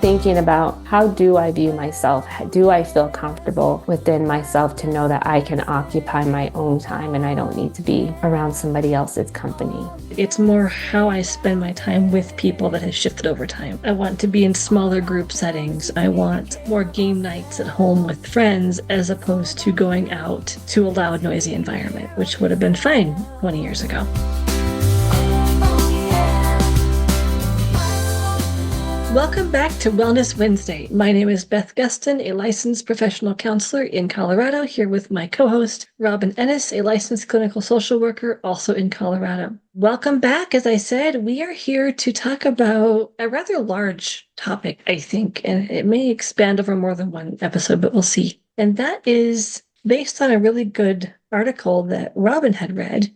thinking about, how do I view myself? Do I feel comfortable within myself to know that I can occupy my own time and I don't need to be around somebody else's company? It's more how I spend my time with people that has shifted over time. I want to be in smaller group settings. I want more game nights at home with friends as opposed to going out to a loud, noisy environment, which would have been fine 20 years ago. Welcome back to Wellness Wednesday. My name is Beth Gustin, a licensed professional counselor in Colorado, here with my co-host, Robin Ennis, a licensed clinical social worker, also in Colorado. Welcome back. As I said, we are here to talk about a rather large topic, I think, and it may expand over more than one episode, but we'll see. And that is based on a really good article that Robin had read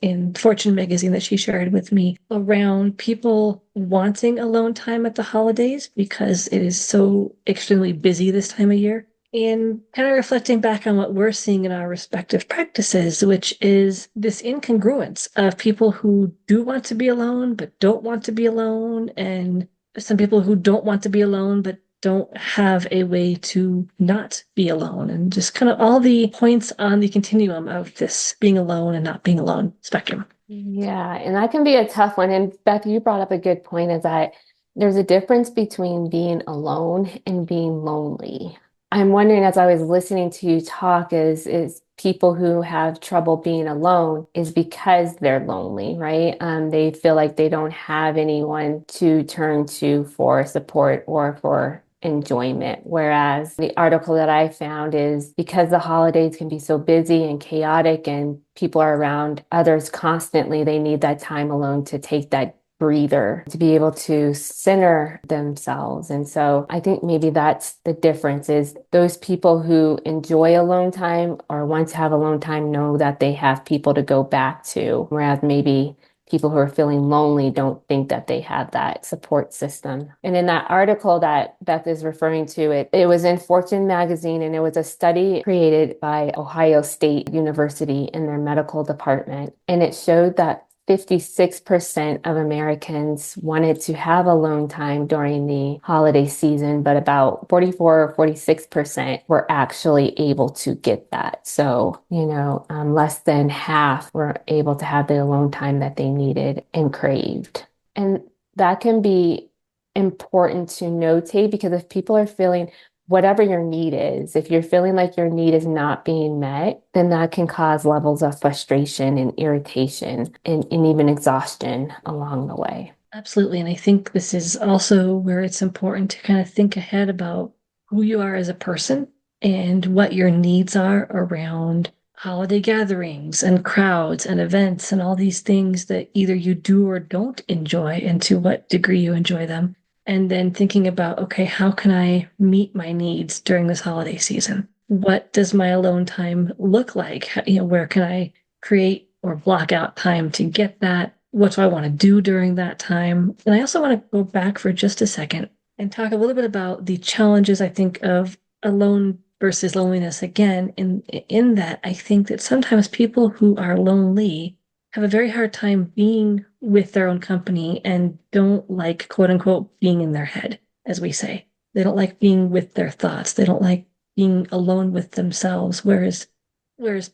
in Fortune magazine that she shared with me around people wanting alone time at the holidays because it is so extremely busy this time of year, and kind of reflecting back on what we're seeing in our respective practices, which is this incongruence of people who do want to be alone but don't want to be alone, and some people who don't want to be alone but don't have a way to not be alone, and just kind of all the points on the continuum of this being alone and not being alone spectrum. Yeah, and that can be a tough one. And Beth, you brought up a good point, is that there's a difference between being alone and being lonely. I'm wondering, as I was listening to you talk, is people who have trouble being alone is because they're lonely, right? They feel like they don't have anyone to turn to for support or for enjoyment. Whereas the article that I found is because the holidays can be so busy and chaotic and people are around others constantly, they need that time alone to take that breather, to be able to center themselves. And so I think maybe that's the difference, is those people who enjoy alone time or want to have alone time know that they have people to go back to, whereas maybe people who are feeling lonely don't think that they have that support system. And in that article that Beth is referring to, it was in Fortune magazine, and it was a study created by Ohio State University in their medical department. And it showed that 56% of Americans wanted to have alone time during the holiday season, but about 44 or 46% were actually able to get that. So, less than half were able to have the alone time that they needed and craved. And that can be important to notate, because if people are feeling whatever your need is, if you're feeling like your need is not being met, then that can cause levels of frustration and irritation and even exhaustion along the way. Absolutely. And I think this is also where it's important to kind of think ahead about who you are as a person and what your needs are around holiday gatherings and crowds and events and all these things that either you do or don't enjoy, and to what degree you enjoy them. And then thinking about, okay, how can I meet my needs during this holiday season? What does my alone time look like? Where can I create or block out time to get that? What do I want to do during that time? And I also want to go back for just a second and talk a little bit about the challenges, I think, of alone versus loneliness. Again, in that, I think that sometimes people who are lonely have a very hard time being with their own company and don't like, quote unquote, being in their head, as we say. They don't like being with their thoughts. They don't like being alone with themselves. Whereas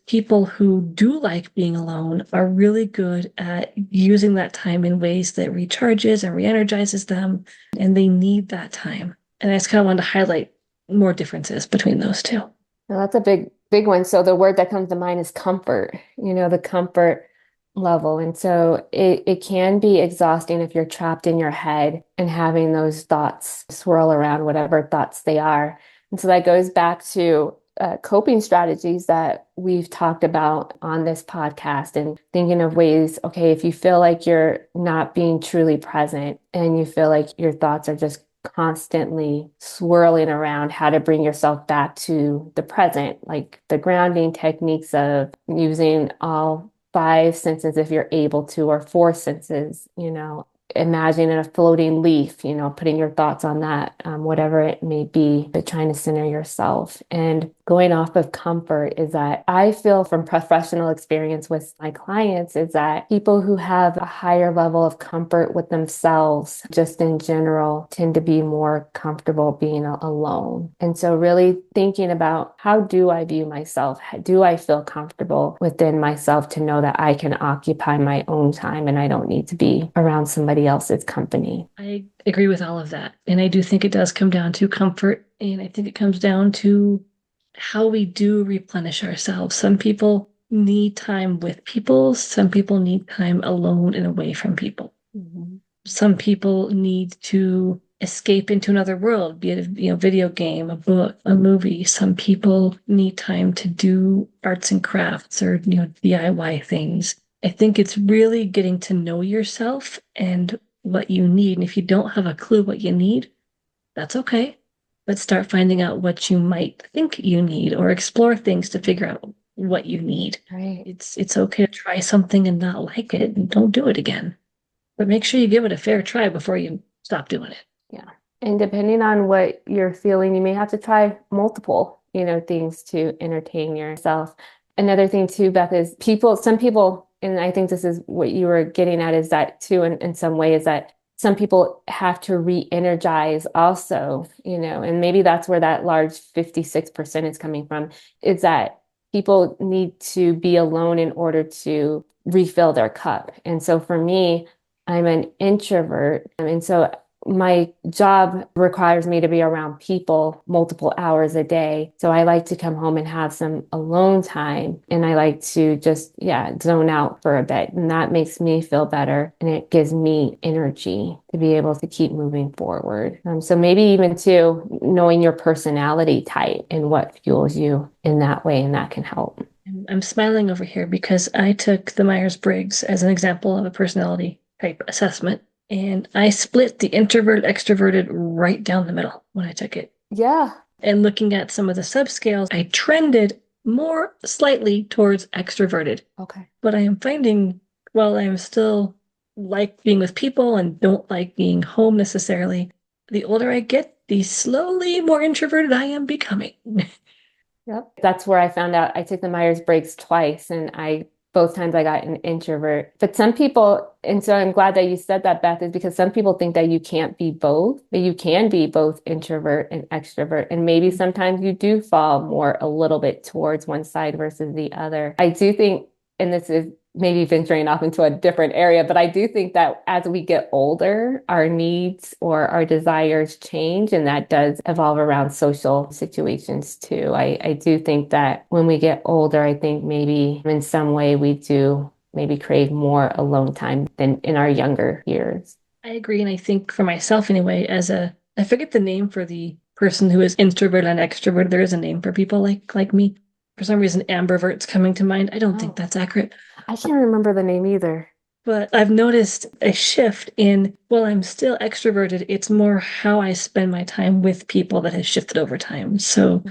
people who do like being alone are really good at using that time in ways that recharges and re-energizes them, and they need that time. And I just kind of wanted to highlight more differences between those two. Now, that's a big one. So the word that comes to mind is comfort, the comfort level. And so it can be exhausting if you're trapped in your head and having those thoughts swirl around, whatever thoughts they are. And so that goes back to coping strategies that we've talked about on this podcast, and thinking of ways, okay, if you feel like you're not being truly present and you feel like your thoughts are just constantly swirling around, how to bring yourself back to the present, like the grounding techniques of using all 5 senses if you're able to, or 4 senses, imagining a floating leaf, putting your thoughts on that, whatever it may be, but trying to center yourself and going off of comfort is that I feel from professional experience with my clients is that people who have a higher level of comfort with themselves, just in general, tend to be more comfortable being alone. And so really thinking about, how do I view myself? Do I feel comfortable within myself to know that I can occupy my own time and I don't need to be around somebody else's company? I agree with all of that. And I do think it does come down to comfort. And I think it comes down to how we do replenish ourselves. Some people need time with people. Some people need time alone and away from people. Mm-hmm. Some people need to escape into another world, be it a video game, a book, a movie. Some people need time to do arts and crafts or DIY things. I think it's really getting to know yourself and what you need. And if you don't have a clue what you need, that's okay. But start finding out what you might think you need, or explore things to figure out what you need. Right. It's okay to try something and not like it, and don't do it again. But make sure you give it a fair try before you stop doing it. Yeah. And depending on what you're feeling, you may have to try multiple, things to entertain yourself. Another thing too, Beth, is some people, and I think this is what you were getting at, is that too, in some way, is that some people have to re-energize also, and maybe that's where that large 56% is coming from, is that people need to be alone in order to refill their cup. And so for me, I'm an introvert. And so my job requires me to be around people multiple hours a day. So I like to come home and have some alone time. And I like to just, zone out for a bit. And that makes me feel better. And it gives me energy to be able to keep moving forward. So maybe even too, knowing your personality type and what fuels you in that way. And that can help. I'm smiling over here because I took the Myers-Briggs as an example of a personality type assessment. And I split the introvert extroverted right down the middle when I took it. Yeah. And looking at some of the subscales, I trended more slightly towards extroverted. Okay. But I am finding, while I am still like being with people and don't like being home necessarily, the older I get, the slowly more introverted I am becoming. Yep. That's where I found out. I took the Myers-Briggs twice, and both times I got an introvert. But some people, and so I'm glad that you said that, Beth, is because some people think that you can't be both, but you can be both introvert and extrovert. And maybe sometimes you do fall more a little bit towards one side versus the other. I do think, and this is maybe venturing off into a different area, but I do think that as we get older, our needs or our desires change, and that does evolve around social situations too. I do think that when we get older, I think maybe in some way we do maybe crave more alone time than in our younger years. I agree. And I think for myself anyway, I forget the name for the person who is introvert and extrovert. There is a name for people like me. For some reason, ambivert's coming to mind. I don't think that's accurate. I can't remember the name either. But I've noticed a shift in, while I'm still extroverted, it's more how I spend my time with people that has shifted over time. So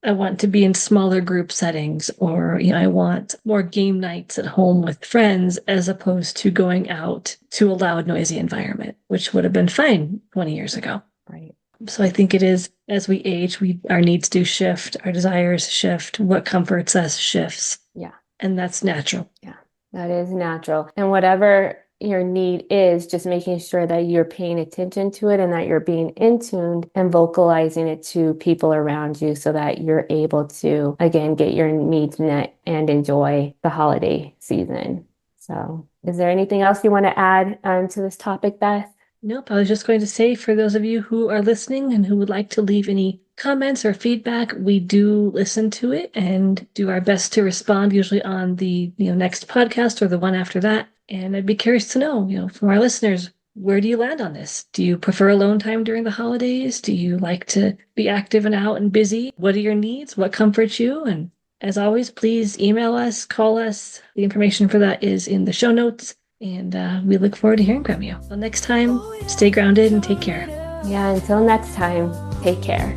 I want to be in smaller group settings, or I want more game nights at home with friends as opposed to going out to a loud, noisy environment, which would have been fine 20 years ago. Right. So I think it is, as we age, our needs do shift, our desires shift, what comforts us shifts. Yeah. And that's natural. Yeah, that is natural. And whatever your need is, just making sure that you're paying attention to it and that you're being in tune and vocalizing it to people around you so that you're able to, again, get your needs met and enjoy the holiday season. So is there anything else you want to add to this topic, Beth? Nope. I was just going to say, for those of you who are listening and who would like to leave any comments or feedback, we do listen to it and do our best to respond, usually on the next podcast or the one after that. And I'd be curious to know, from our listeners, where do you land on this? Do you prefer alone time during the holidays? Do you like to be active and out and busy? What are your needs? What comforts you? And as always, please email us, call us. The information for that is in the show notes. And we look forward to hearing from you. Until next time, stay grounded and take care. Yeah, until next time, take care.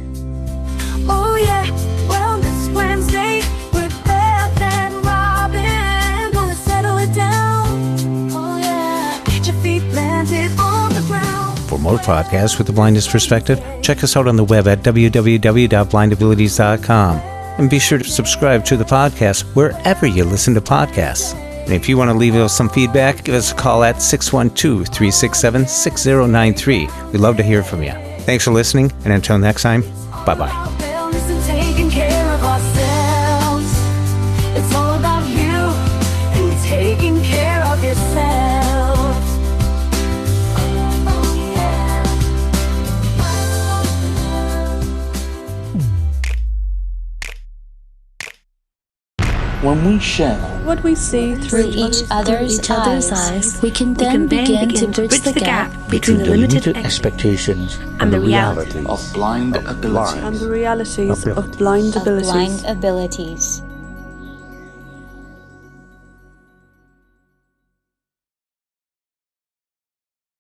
Oh yeah, Wellness Wednesday with Beth and Robin. Gonna settle it down. Oh yeah, get your feet planted on the ground. For more podcasts with the blindness perspective, check us out on the web at www.blindabilities.com. and be sure to subscribe to the podcast wherever you listen to podcasts. And if you want to leave us some feedback, give us a call at 612-367-6093. We'd love to hear from you. Thanks for listening, and until next time, bye-bye. Wellness and taking care of ourselves. It's all about you and taking care of yourself. Oh, yeah. When we share what we see through each other's eyes, we can then begin to bridge the gap between the limited expectations and the reality of blind abilities.